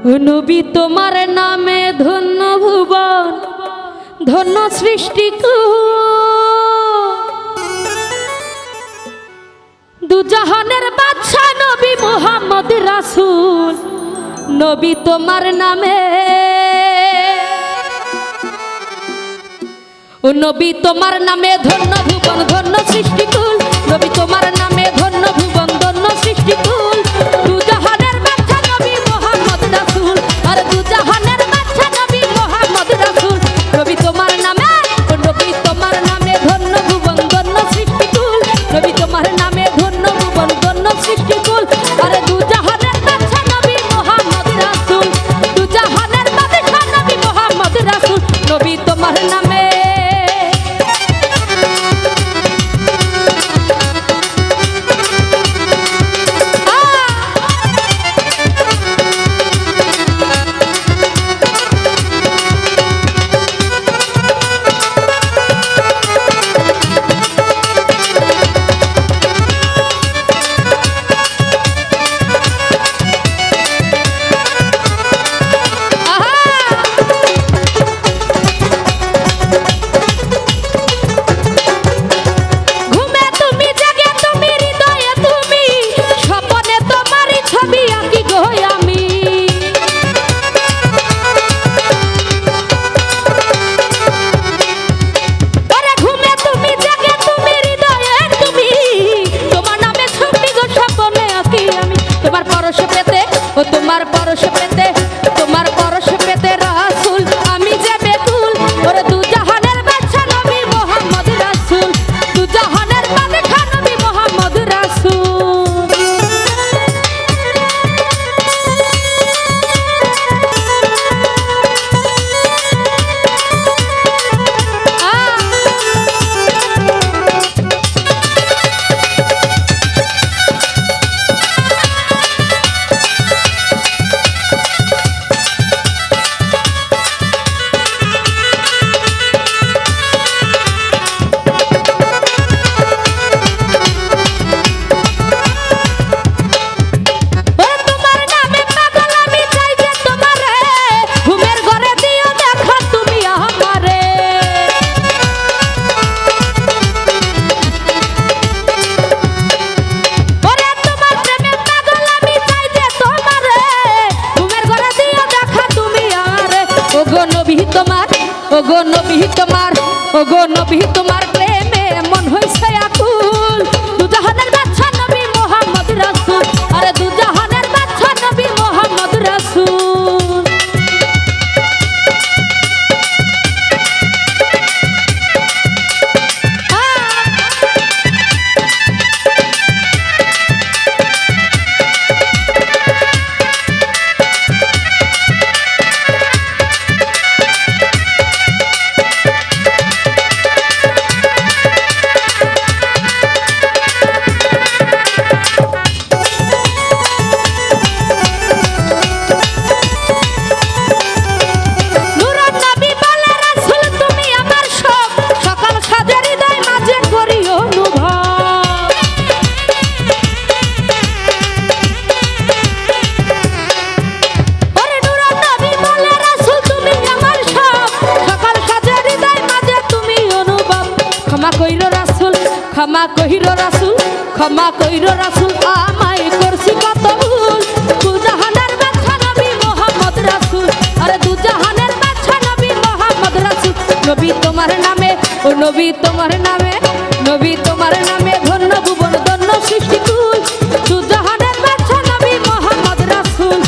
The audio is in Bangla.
নবী তোমার নামে ধন্য ভুবন ধন্য সৃষ্টি দুজাহানের বাদশা নবী মুহাম্মদ রাসূল। নবী তোমার নামে নবী তোমার নামে ধন্য ভুবন ধন্য সৃষ্টিকুল। নবী তোমার নামে ধন্য ভুবন ধন্য সৃষ্টিকুল। দুজাহানের বাদশা নবী মুহাম্মদ রাসূল আর দুজাহানের বাদশা নবী মুহাম্মদ রাসূল। নবী তোমার নামে ধন্য ভুবন ধন্য সৃষ্টিকুল। নবী তোমার নামে ধন্য ভুবন ধন্য সৃষ্টিকুল। আরে দুজাহানের বাদশা নবী মুহাম্মদ রাসূল দুজাহানের বাদশা নবী মুহাম্মদ রাসূল। নবী তোমার নামে তোমার পরশ পেতে তোমার পরশ পেতে রাসূল আমি যে বেকুল। ওরে দুজাহানের বাদশা নবী মুহাম্মদ রাসূল দুজাহানের বাদশা নবী মুহাম্মদ রাসূল। ওগো নবী তোমার প্রেমে মন হইছে আকুল। দুজাহানের বাদশা নবী মুহাম্মদ রাসূল আরে দুজাহানের বাদশা নবী মুহাম্মদ রাসূল। ক্ষমা কইরো রাসূল আমায় করছি কত ভুল। দুজাহানের বাদশা নবী মুহাম্মদ রাসূল আরে দুজাহানের বাদশা নবী মুহাম্মদ রাসূল। নবী তোমার নামে নবী তোমার নামে ধন্য ভুবন ধন্য সৃষ্টিকুল। দুজাহানের বাদশা নবী মুহাম্মদ রাসূল